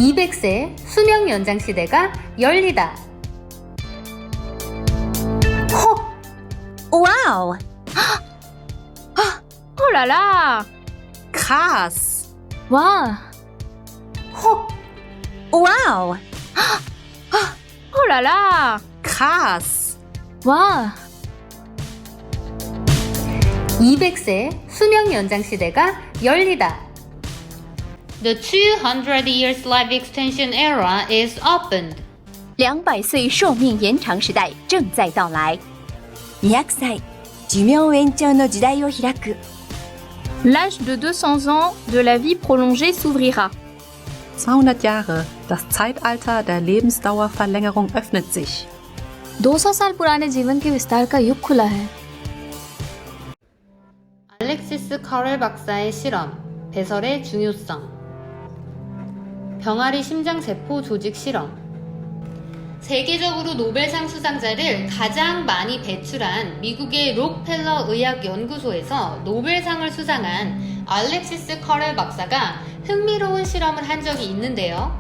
200세 수명 연장 시대가 열리다. 헉! Wow! Oh là là! Krass! Waouh! 헉! Wow! Oh là là! Krass! Waouh! 200세 수명 연장 시대가 열리다. The 200 years life extension era is opened. 200岁寿命延長時代正在到來。200歳、寿命延長の時代を開く。L'âge de 200 ans de la vie prolongée s'ouvrira. 200 Jahre, das Zeitalter der Lebensdauerverlängerung öffnet sich. 200 साल पुराने जीवन के विस्तार का युग खुला है. 알렉시스 카렐 박사의 실험, 배설의 중요성. 병아리 심장세포 조직 실험. 세계적으로 노벨상 수상자를 가장 많이 배출한 미국의 록펠러 의학연구소에서 노벨상을 수상한 알렉시스 카렐 박사가 흥미로운 실험을 한 적이 있는데요.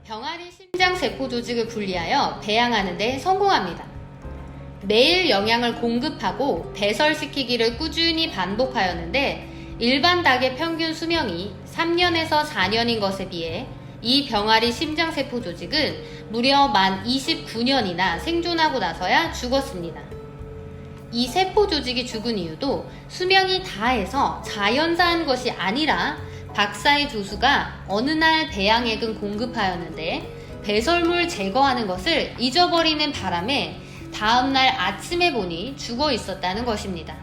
병아리 심장세포 조직을 분리하여 배양하는 데 성공합니다. 매일 영양을 공급하고 배설시키기를 꾸준히 반복하였는데 일반 닭의 평균 수명이 3년에서 4년인 것에 비해 이 병아리 심장세포 조직은 무려 만 29년이나 생존하고 나서야 죽었습니다. 이 세포 조직이 죽은 이유도 수명이 다해서 자연사한 것이 아니라 박사의 조수가 어느 날 배양액은 공급하였는데 배설물 제거하는 것을 잊어버리는 바람에 다음날 아침에 보니 죽어 있었다는 것입니다.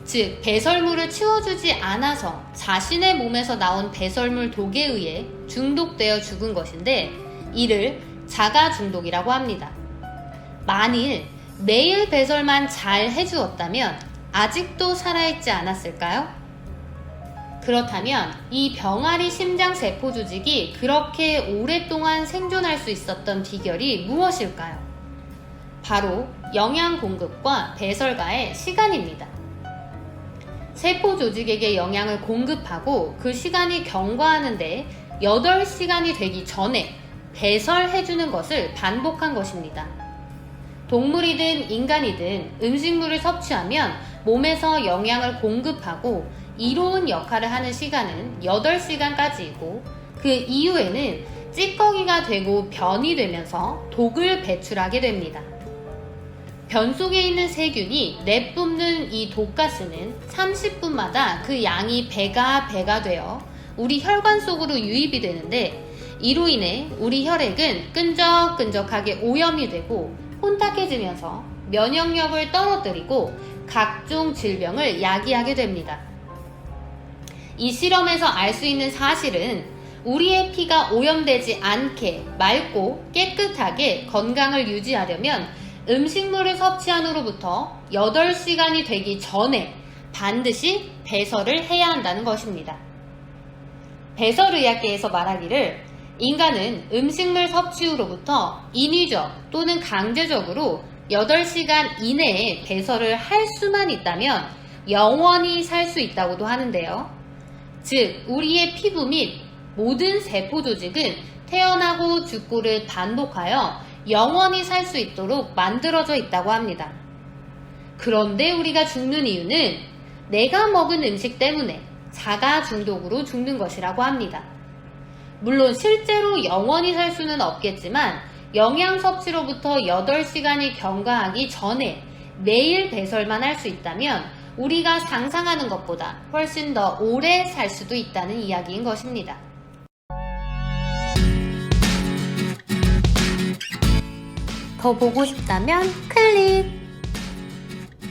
즉, 배설물을 치워주지 않아서 자신의 몸에서 나온 배설물 독에 의해 중독되어 죽은 것인데 이를 자가 중독이라고 합니다. 만일 매일 배설만 잘 해주었다면 아직도 살아있지 않았을까요? 그렇다면 이 병아리 심장세포 조직이 그렇게 오랫동안 생존할 수 있었던 비결이 무엇일까요? 바로 영양 공급과 배설가의 시간입니다. 세포 조직에게 영양을 공급하고 그 시간이 경과하는데 8시간이 되기 전에 배설해주는 것을 반복한 것입니다. 동물이든 인간이든 음식물을 섭취하면 몸에서 영양을 공급하고 이로운 역할을 하는 시간은 8시간까지이고 그 이후에는 찌꺼기가 되고 변이 되면서 독을 배출하게 됩니다. 변 속에 있는 세균이 내뿜는 이 독가스는 30분마다 그 양이 배가 되어 우리 혈관 속으로 유입이 되는데 이로 인해 우리 혈액은 끈적끈적하게 오염이 되고 혼탁해지면서 면역력을 떨어뜨리고 각종 질병을 야기하게 됩니다. 이 실험에서 알 수 있는 사실은 우리의 피가 오염되지 않게 맑고 깨끗하게 건강을 유지하려면 음식물을 섭취한 후로부터 8시간이 되기 전에 반드시 배설을 해야 한다는 것입니다. 배설의학계에서 말하기를 인간은 음식물 섭취 후로부터 인위적 또는 강제적으로 8시간 이내에 배설을 할 수만 있다면 영원히 살 수 있다고도 하는데요. 즉, 우리의 피부 및 모든 세포 조직은 태어나고 죽고를 반복하여 영원히 살 수 있도록 만들어져 있다고 합니다. 그런데 우리가 죽는 이유는 내가 먹은 음식 때문에 자가 중독으로 죽는 것이라고 합니다. 물론 실제로 영원히 살 수는 없겠지만 영양 섭취로부터 8시간이 경과하기 전에 매일 배설만 할 수 있다면 우리가 상상하는 것보다 훨씬 더 오래 살 수도 있다는 이야기인 것입니다. 더 보고 싶다면 클릭!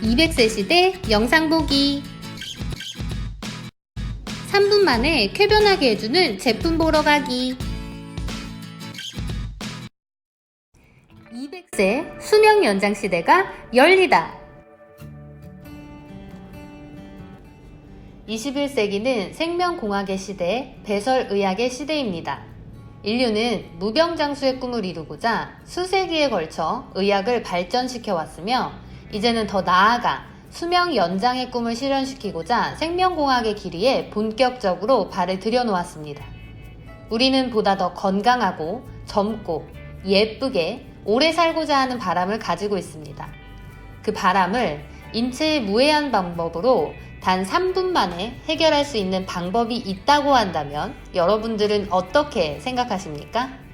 200세 시대 영상 보기 3분 만에 쾌변하게 해주는 제품 보러 가기 200세 수명 연장 시대가 열리다. 21세기는 생명공학의 시대, 배설의학의 시대입니다. 인류는 무병장수의 꿈을 이루고자 수세기에 걸쳐 의학을 발전시켜 왔으며 이제는 더 나아가 수명 연장의 꿈을 실현시키고자 생명공학의 길 위에 본격적으로 발을 들여놓았습니다. 우리는 보다 더 건강하고 젊고 예쁘게 오래 살고자 하는 바람을 가지고 있습니다. 그 바람을 인체의 무해한 방법으로 단 3분 만에 해결할 수 있는 방법이 있다고 한다면 여러분들은 어떻게 생각하십니까?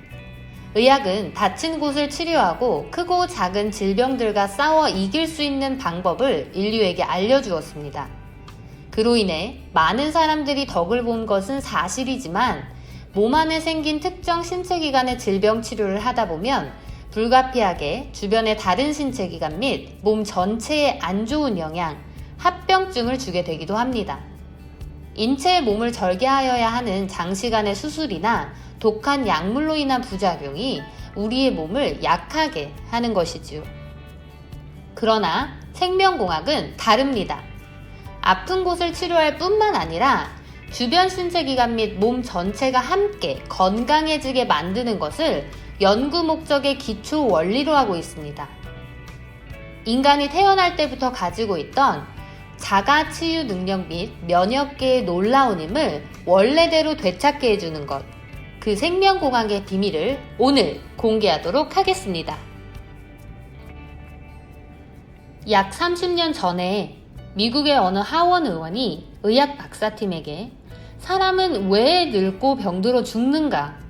의학은 다친 곳을 치료하고 크고 작은 질병들과 싸워 이길 수 있는 방법을 인류에게 알려주었습니다. 그로 인해 많은 사람들이 덕을 본 것은 사실이지만 몸 안에 생긴 특정 신체기관의 질병 치료를 하다 보면 불가피하게 주변의 다른 신체기관 및 몸 전체에 안 좋은 영향, 합병증을 주게 되기도 합니다. 인체의 몸을 절개하여야 하는 장시간의 수술이나 독한 약물로 인한 부작용이 우리의 몸을 약하게 하는 것이지요. 그러나 생명공학은 다릅니다. 아픈 곳을 치료할 뿐만 아니라 주변 신체기관 및 몸 전체가 함께 건강해지게 만드는 것을 연구 목적의 기초 원리로 하고 있습니다. 인간이 태어날 때부터 가지고 있던 자가 치유 능력 및 면역계의 놀라운 힘을 원래대로 되찾게 해주는 것, 그 생명공학의 비밀을 오늘 공개하도록 하겠습니다. 약 30년 전에 미국의 어느 하원 의원이 의학 박사팀에게 사람은 왜 늙고 병들어 죽는가?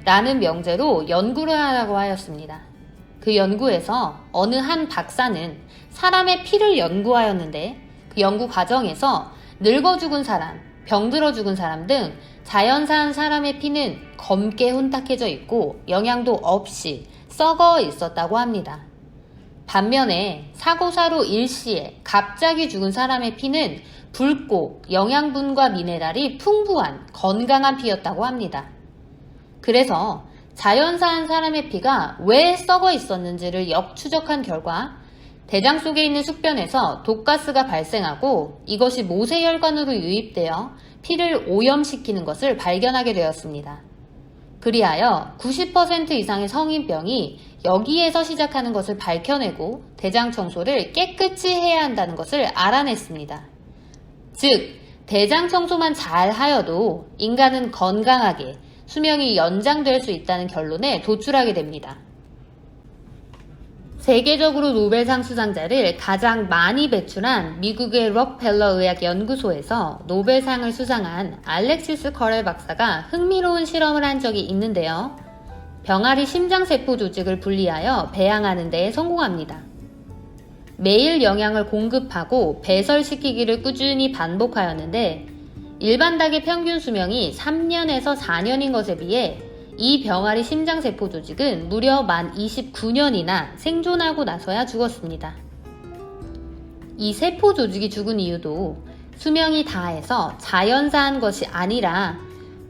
라는 명제로 연구를 하라고 하였습니다. 그 연구에서 어느 한 박사는 사람의 피를 연구하였는데 그 연구 과정에서 늙어 죽은 사람, 병들어 죽은 사람 등 자연사한 사람의 피는 검게 혼탁해져 있고 영양도 없이 썩어 있었다고 합니다. 반면에 사고사로 일시에 갑자기 죽은 사람의 피는 붉고 영양분과 미네랄이 풍부한 건강한 피였다고 합니다. 그래서 자연사한 사람의 피가 왜 썩어 있었는지를 역추적한 결과 대장 속에 있는 숙변에서 독가스가 발생하고 이것이 모세혈관으로 유입되어 피를 오염시키는 것을 발견하게 되었습니다. 그리하여 90% 이상의 성인병이 여기에서 시작하는 것을 밝혀내고 대장 청소를 깨끗이 해야 한다는 것을 알아냈습니다. 즉, 대장 청소만 잘 하여도 인간은 건강하게 수명이 연장될 수 있다는 결론에 도출하게 됩니다. 세계적으로 노벨상 수상자를 가장 많이 배출한 미국의 록펠러 의학연구소에서 노벨상을 수상한 알렉시스 커렐 박사가 흥미로운 실험을 한 적이 있는데요. 병아리 심장세포 조직을 분리하여 배양하는 데 성공합니다. 매일 영양을 공급하고 배설시키기를 꾸준히 반복하였는데 일반 닭의 평균 수명이 3년에서 4년인 것에 비해 이 병아리 심장세포 조직은 무려 만 29년이나 생존하고 나서야 죽었습니다. 이 세포 조직이 죽은 이유도 수명이 다해서 자연사한 것이 아니라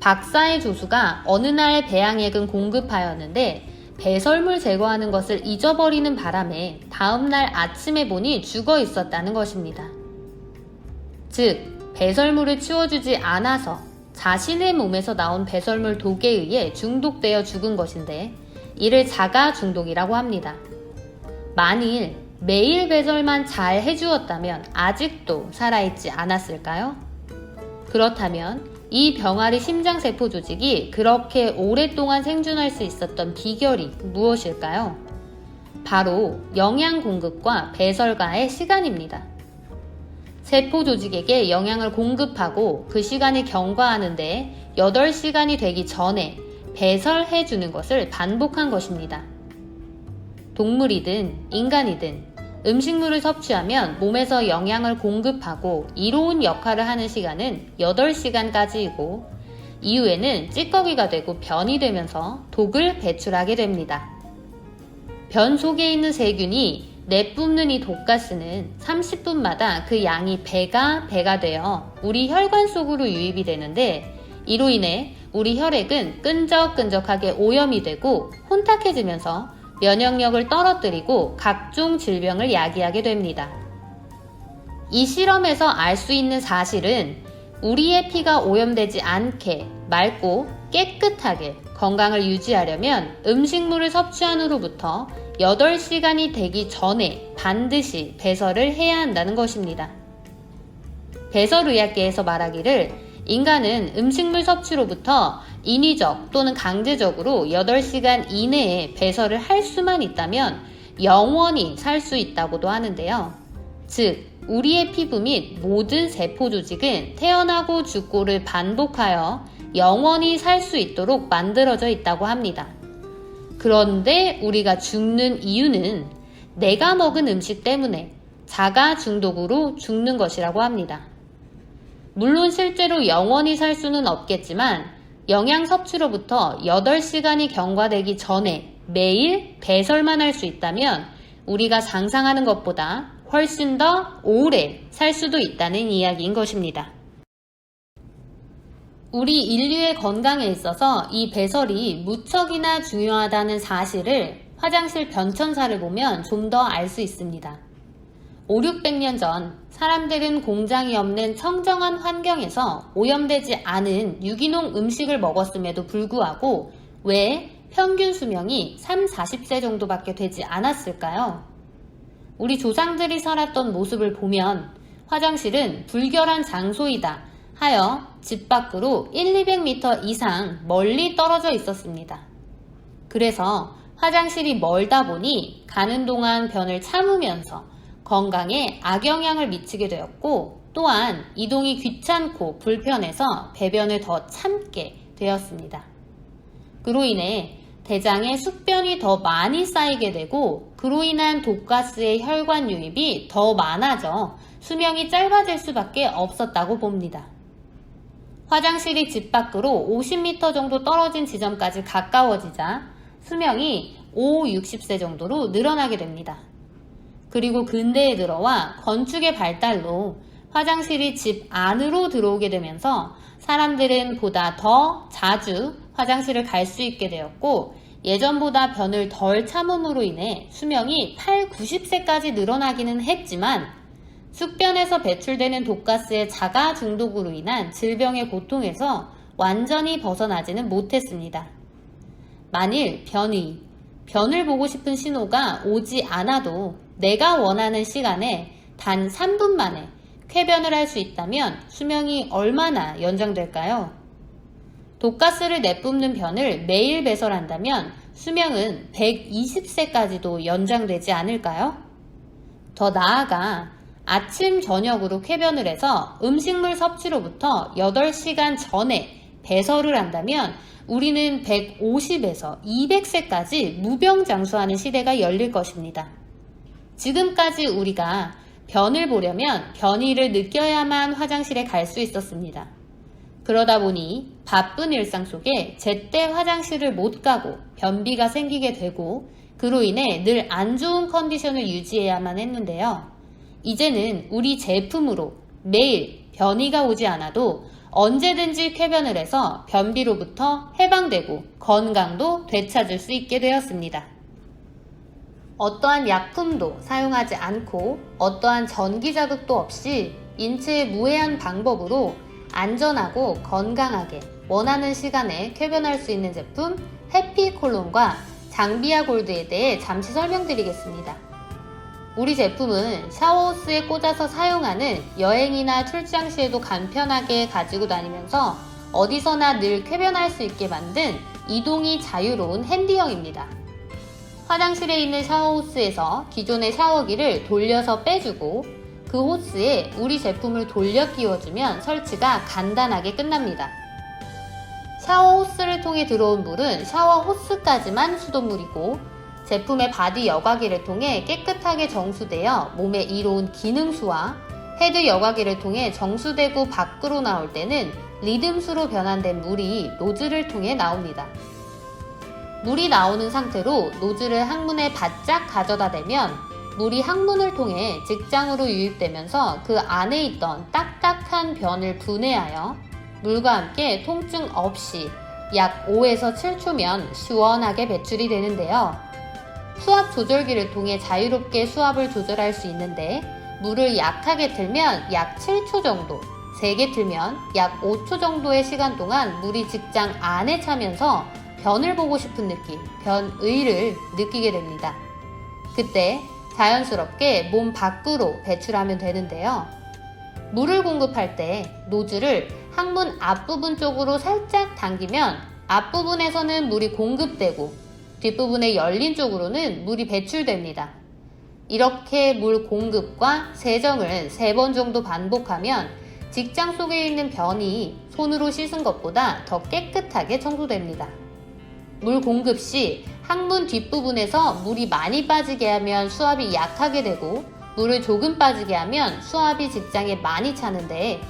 박사의 조수가 어느 날 배양액은 공급하였는데 배설물 제거하는 것을 잊어버리는 바람에 다음날 아침에 보니 죽어 있었다는 것입니다. 즉, 배설물을 치워주지 않아서 자신의 몸에서 나온 배설물 독에 의해 중독되어 죽은 것인데 이를 자가 중독이라고 합니다. 만일 매일 배설만 잘 해주었다면 아직도 살아있지 않았을까요? 그렇다면 이 병아리 심장세포 조직이 그렇게 오랫동안 생존할 수 있었던 비결이 무엇일까요? 바로 영양 공급과 배설과의 시간입니다. 세포 조직에게 영양을 공급하고 그 시간을 경과하는데 8시간이 되기 전에 배설해주는 것을 반복한 것입니다. 동물이든 인간이든 음식물을 섭취하면 몸에서 영양을 공급하고 이로운 역할을 하는 시간은 8시간까지이고 이후에는 찌꺼기가 되고 변이 되면서 독을 배출하게 됩니다. 변 속에 있는 세균이 내뿜는 이 독가스는 30분마다 그 양이 배가 되어 우리 혈관 속으로 유입이 되는데 이로 인해 우리 혈액은 끈적끈적하게 오염이 되고 혼탁해지면서 면역력을 떨어뜨리고 각종 질병을 야기하게 됩니다. 이 실험에서 알 수 있는 사실은 우리의 피가 오염되지 않게 맑고 깨끗하게 건강을 유지하려면 음식물을 섭취한 후로부터 8시간이 되기 전에 반드시 배설을 해야 한다는 것입니다. 배설의학계에서 말하기를 인간은 음식물 섭취로부터 인위적 또는 강제적으로 8시간 이내에 배설을 할 수만 있다면 영원히 살 수 있다고도 하는데요. 즉, 우리의 피부 및 모든 세포 조직은 태어나고 죽고를 반복하여 영원히 살 수 있도록 만들어져 있다고 합니다. 그런데 우리가 죽는 이유는 내가 먹은 음식 때문에 자가 중독으로 죽는 것이라고 합니다. 물론 실제로 영원히 살 수는 없겠지만 영양 섭취로부터 8시간이 경과되기 전에 매일 배설만 할 수 있다면 우리가 상상하는 것보다 훨씬 더 오래 살 수도 있다는 이야기인 것입니다. 우리 인류의 건강에 있어서 이 배설이 무척이나 중요하다는 사실을 화장실 변천사를 보면 좀 더 알 수 있습니다. 5, 600년 전 사람들은 공장이 없는 청정한 환경에서 오염되지 않은 유기농 음식을 먹었음에도 불구하고 왜 평균 수명이 3, 40세 정도밖에 되지 않았을까요? 우리 조상들이 살았던 모습을 보면 화장실은 불결한 장소이다 하여 집 밖으로 1, 200m 이상 멀리 떨어져 있었습니다. 그래서 화장실이 멀다 보니 가는 동안 변을 참으면서 건강에 악영향을 미치게 되었고 또한 이동이 귀찮고 불편해서 배변을 더 참게 되었습니다. 그로 인해 대장에 숙변이 더 많이 쌓이게 되고 그로 인한 독가스의 혈관 유입이 더 많아져 수명이 짧아질 수밖에 없었다고 봅니다. 화장실이 집 밖으로 50m 정도 떨어진 지점까지 가까워지자 수명이 5, 60세 정도로 늘어나게 됩니다. 그리고 근대에 들어와 건축의 발달로 화장실이 집 안으로 들어오게 되면서 사람들은 보다 더 자주 화장실을 갈 수 있게 되었고 예전보다 변을 덜 참음으로 인해 수명이 8, 90세까지 늘어나기는 했지만 숙변에서 배출되는 독가스의 자가 중독으로 인한 질병의 고통에서 완전히 벗어나지는 못했습니다. 만일 변을 보고 싶은 신호가 오지 않아도 내가 원하는 시간에 단 3분 만에 쾌변을 할 수 있다면 수명이 얼마나 연장될까요? 독가스를 내뿜는 변을 매일 배설한다면 수명은 120세까지도 연장되지 않을까요? 더 나아가 아침, 저녁으로 쾌변을 해서 음식물 섭취로부터 8시간 전에 배설을 한다면 우리는 150에서 200세까지 무병장수하는 시대가 열릴 것입니다. 지금까지 우리가 변을 보려면 변이를 느껴야만 화장실에 갈 수 있었습니다. 그러다 보니 바쁜 일상 속에 제때 화장실을 못 가고 변비가 생기게 되고 그로 인해 늘 안 좋은 컨디션을 유지해야만 했는데요. 이제는 우리 제품으로 매일 변이가 오지 않아도 언제든지 쾌변을 해서 변비로부터 해방되고 건강도 되찾을 수 있게 되었습니다. 어떠한 약품도 사용하지 않고 어떠한 전기 자극도 없이 인체의 무해한 방법으로 안전하고 건강하게 원하는 시간에 쾌변할 수 있는 제품 해피콜론과 장비아 골드에 대해 잠시 설명드리겠습니다. 우리 제품은 샤워호스에 꽂아서 사용하는 여행이나 출장 시에도 간편하게 가지고 다니면서 어디서나 늘 쾌변할 수 있게 만든 이동이 자유로운 핸디형입니다. 화장실에 있는 샤워호스에서 기존의 샤워기를 돌려서 빼주고 그 호스에 우리 제품을 돌려 끼워주면 설치가 간단하게 끝납니다. 샤워 호스를 통해 들어온 물은 샤워 호스까지만 수돗물이고 제품의 바디 여과기를 통해 깨끗하게 정수되어 몸에 이로운 기능수와 헤드 여과기를 통해 정수되고 밖으로 나올 때는 리듬수로 변환된 물이 노즐을 통해 나옵니다. 물이 나오는 상태로 노즐을 항문에 바짝 가져다 대면 물이 항문을 통해 직장으로 유입되면서 그 안에 있던 딱딱한 변을 분해하여 물과 함께 통증 없이 약 5에서 7초면 시원하게 배출이 되는데요. 수압 조절기를 통해 자유롭게 수압을 조절할 수 있는데 물을 약하게 틀면 약 7초 정도, 세게 틀면 약 5초 정도의 시간 동안 물이 직장 안에 차면서 변을 보고 싶은 느낌, 변의를 느끼게 됩니다. 그때 자연스럽게 몸 밖으로 배출하면 되는데요. 물을 공급할 때 노즐을 항문 앞부분 쪽으로 살짝 당기면 앞부분에서는 물이 공급되고 뒷부분의 열린 쪽으로는 물이 배출됩니다. 이렇게 물 공급과 세정을 3번 정도 반복하면 직장 속에 있는 변이 손으로 씻은 것보다 더 깨끗하게 청소됩니다. 물 공급 시 항문 뒷부분에서 물이 많이 빠지게 하면 수압이 약하게 되고 물을 조금 빠지게 하면 수압이 직장에 많이 차는데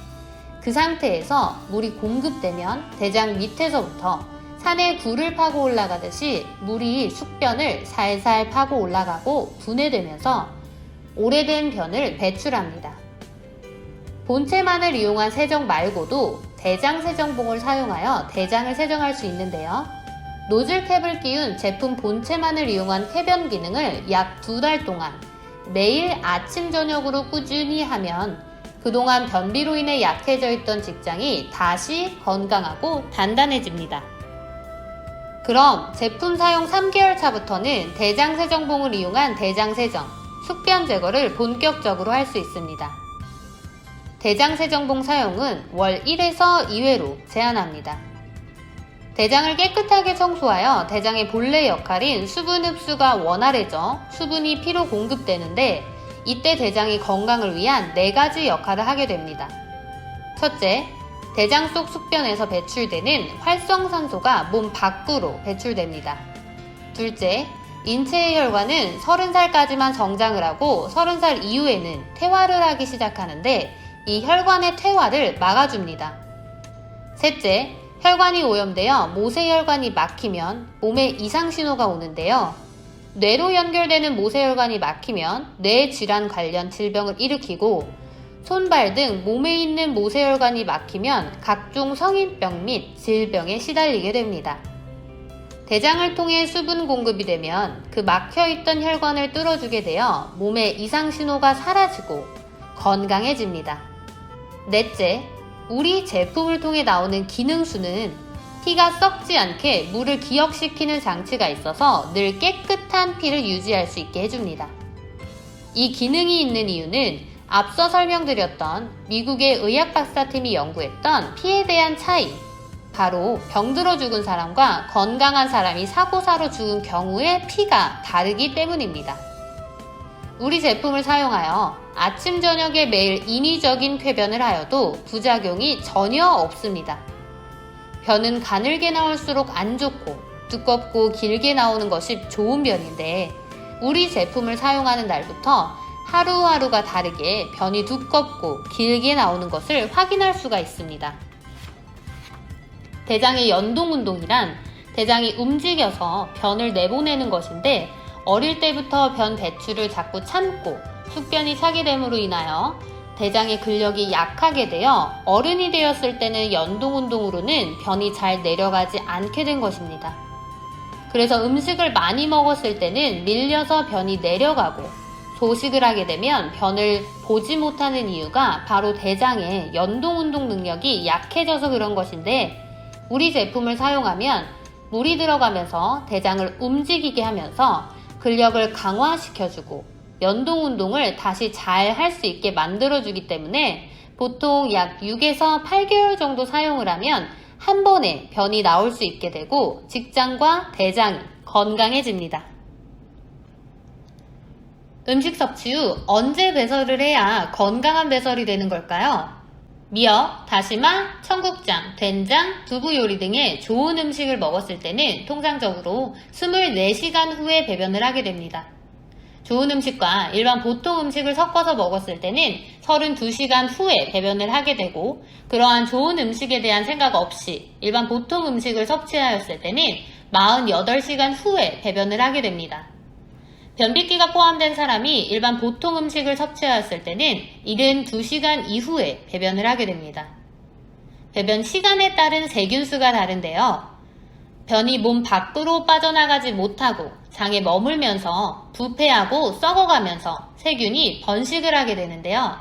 그 상태에서 물이 공급되면 대장 밑에서부터 산에 굴을 파고 올라가듯이 물이 숙변을 살살 파고 올라가고 분해되면서 오래된 변을 배출합니다. 본체만을 이용한 세정 말고도 대장 세정봉을 사용하여 대장을 세정할 수 있는데요. 노즐캡을 끼운 제품 본체만을 이용한 쾌변 기능을 약 2달 동안 매일 아침 저녁으로 꾸준히 하면 그동안 변비로 인해 약해져 있던 직장이 다시 건강하고 단단해집니다. 그럼 제품 사용 3개월 차부터는 대장 세정봉을 이용한 대장 세정, 숙변 제거를 본격적으로 할 수 있습니다. 대장 세정봉 사용은 월 1에서 2회로 제한합니다. 대장을 깨끗하게 청소하여 대장의 본래 역할인 수분 흡수가 원활해져 수분이 피로 공급되는데 이때 대장이 건강을 위한 4가지 역할을 하게 됩니다. 첫째, 대장 속 숙변에서 배출되는 활성산소가 몸 밖으로 배출됩니다. 둘째, 인체의 혈관은 30살까지만 성장을 하고 30살 이후에는 퇴화를 하기 시작하는데 이 혈관의 퇴화를 막아줍니다. 셋째, 혈관이 오염되어 모세혈관이 막히면 몸에 이상신호가 오는데요. 뇌로 연결되는 모세혈관이 막히면 뇌질환 관련 질병을 일으키고 손발 등 몸에 있는 모세혈관이 막히면 각종 성인병 및 질병에 시달리게 됩니다. 대장을 통해 수분 공급이 되면 그 막혀있던 혈관을 뚫어주게 되어 몸의 이상신호가 사라지고 건강해집니다. 넷째, 우리 제품을 통해 나오는 기능수는 피가 썩지 않게 물을 기억시키는 장치가 있어서 늘 깨끗한 피를 유지할 수 있게 해줍니다. 이 기능이 있는 이유는 앞서 설명드렸던 미국의 의학박사팀이 연구했던 피에 대한 차이, 바로 병들어 죽은 사람과 건강한 사람이 사고사로 죽은 경우의 피가 다르기 때문입니다. 우리 제품을 사용하여 아침 저녁에 매일 인위적인 쾌변을 하여도 부작용이 전혀 없습니다. 변은 가늘게 나올수록 안 좋고 두껍고 길게 나오는 것이 좋은 변인데 우리 제품을 사용하는 날부터 하루하루가 다르게 변이 두껍고 길게 나오는 것을 확인할 수가 있습니다. 대장의 연동운동이란 대장이 움직여서 변을 내보내는 것인데 어릴 때부터 변 배출을 자꾸 참고 숙변이 차게 됨으로 인하여 대장의 근력이 약하게 되어 어른이 되었을 때는 연동운동으로는 변이 잘 내려가지 않게 된 것입니다. 그래서 음식을 많이 먹었을 때는 밀려서 변이 내려가고 소식을 하게 되면 변을 보지 못하는 이유가 바로 대장의 연동운동 능력이 약해져서 그런 것인데 우리 제품을 사용하면 물이 들어가면서 대장을 움직이게 하면서 근력을 강화시켜주고 연동운동을 다시 잘 할 수 있게 만들어주기 때문에 보통 약 6에서 8개월 정도 사용을 하면 한 번에 변이 나올 수 있게 되고 직장과 대장이 건강해집니다. 음식 섭취 후 언제 배설을 해야 건강한 배설이 되는 걸까요? 미역, 다시마, 청국장, 된장, 두부 요리 등의 좋은 음식을 먹었을 때는 통상적으로 24시간 후에 배변을 하게 됩니다. 좋은 음식과 일반 보통 음식을 섞어서 먹었을 때는 32시간 후에 배변을 하게 되고 그러한 좋은 음식에 대한 생각 없이 일반 보통 음식을 섭취하였을 때는 48시간 후에 배변을 하게 됩니다. 변비기가 포함된 사람이 일반 보통 음식을 섭취하였을 때는 72시간 이후에 배변을 하게 됩니다. 배변 시간에 따른 세균수가 다른데요. 변이 몸 밖으로 빠져나가지 못하고 장에 머물면서 부패하고 썩어가면서 세균이 번식을 하게 되는데요.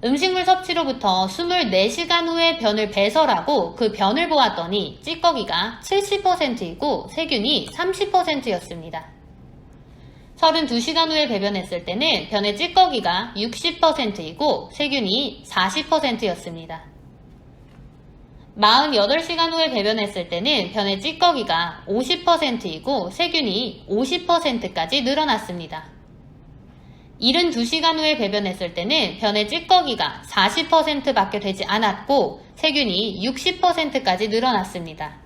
음식물 섭취로부터 24시간 후에 변을 배설하고 그 변을 보았더니 찌꺼기가 70%이고 세균이 30%였습니다. 32시간 후에 배변했을 때는 변의 찌꺼기가 60%이고 세균이 40%였습니다. 48시간 후에 배변했을 때는 변의 찌꺼기가 50%이고 세균이 50%까지 늘어났습니다. 72시간 후에 배변했을 때는 변의 찌꺼기가 40%밖에 되지 않았고 세균이 60%까지 늘어났습니다.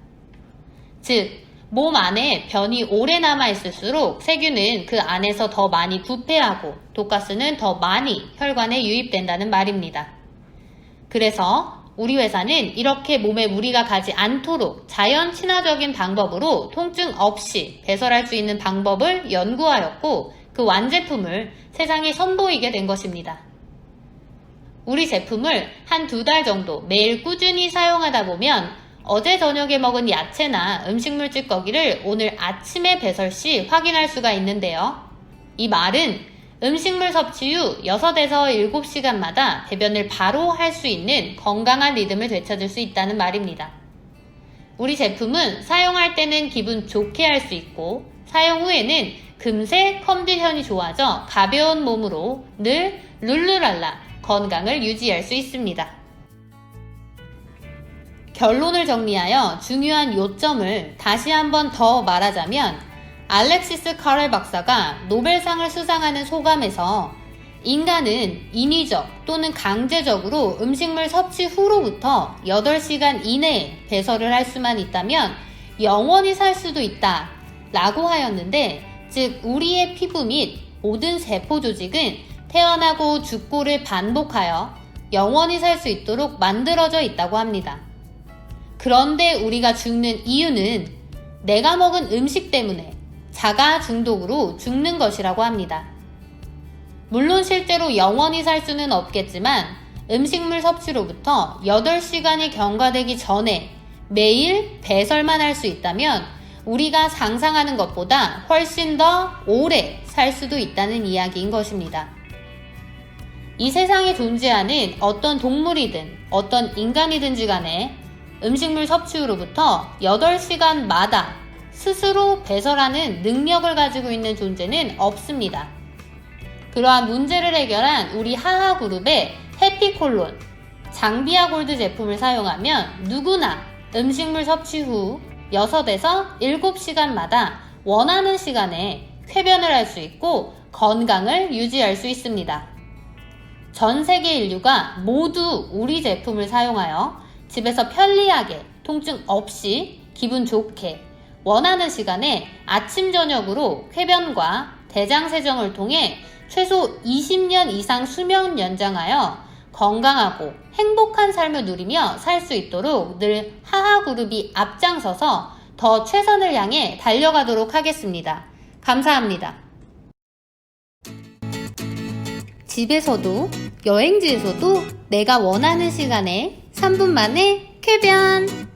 즉, 몸 안에 변이 오래 남아있을수록 세균은 그 안에서 더 많이 부패하고 독가스는 더 많이 혈관에 유입된다는 말입니다. 그래서 우리 회사는 이렇게 몸에 무리가 가지 않도록 자연 친화적인 방법으로 통증 없이 배설할 수 있는 방법을 연구하였고 그 완제품을 세상에 선보이게 된 것입니다. 우리 제품을 한 2달 정도 매일 꾸준히 사용하다 보면 어제 저녁에 먹은 야채나 음식물 찌꺼기를 오늘 아침에 배설 시 확인할 수가 있는데요. 이 말은 음식물 섭취 후 6에서 7시간마다 배변을 바로 할 수 있는 건강한 리듬을 되찾을 수 있다는 말입니다. 우리 제품은 사용할 때는 기분 좋게 할 수 있고 사용 후에는 금세 컨디션이 좋아져 가벼운 몸으로 늘 룰루랄라 건강을 유지할 수 있습니다. 결론을 정리하여 중요한 요점을 다시 한번 더 말하자면 알렉시스 카렐 박사가 노벨상을 수상하는 소감에서 인간은 인위적 또는 강제적으로 음식물 섭취 후로부터 8시간 이내에 배설을 할 수만 있다면 영원히 살 수도 있다 라고 하였는데, 즉 우리의 피부 및 모든 세포 조직은 태어나고 죽고를 반복하여 영원히 살 수 있도록 만들어져 있다고 합니다. 그런데 우리가 죽는 이유는 내가 먹은 음식 때문에 자가 중독으로 죽는 것이라고 합니다. 물론 실제로 영원히 살 수는 없겠지만 음식물 섭취로부터 8시간이 경과되기 전에 매일 배설만 할 수 있다면 우리가 상상하는 것보다 훨씬 더 오래 살 수도 있다는 이야기인 것입니다. 이 세상에 존재하는 어떤 동물이든 어떤 인간이든지 간에 음식물 섭취 후로부터 8시간마다 스스로 배설하는 능력을 가지고 있는 존재는 없습니다. 그러한 문제를 해결한 우리 하하그룹의 해피콜론, 장비아 골드 제품을 사용하면 누구나 음식물 섭취 후 6에서 7시간마다 원하는 시간에 쾌변을 할 수 있고 건강을 유지할 수 있습니다. 전 세계 인류가 모두 우리 제품을 사용하여 집에서 편리하게 통증 없이 기분 좋게 원하는 시간에 아침 저녁으로 쾌변과 대장 세정을 통해 최소 20년 이상 수명 연장하여 건강하고 행복한 삶을 누리며 살 수 있도록 늘 하하그룹이 앞장서서 더 최선을 향해 달려가도록 하겠습니다. 감사합니다. 집에서도 여행지에서도 내가 원하는 시간에 3분 만에 쾌변!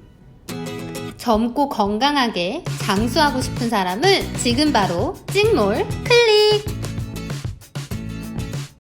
젊고 건강하게 장수하고 싶은 사람은 지금 바로 찍몰 클릭!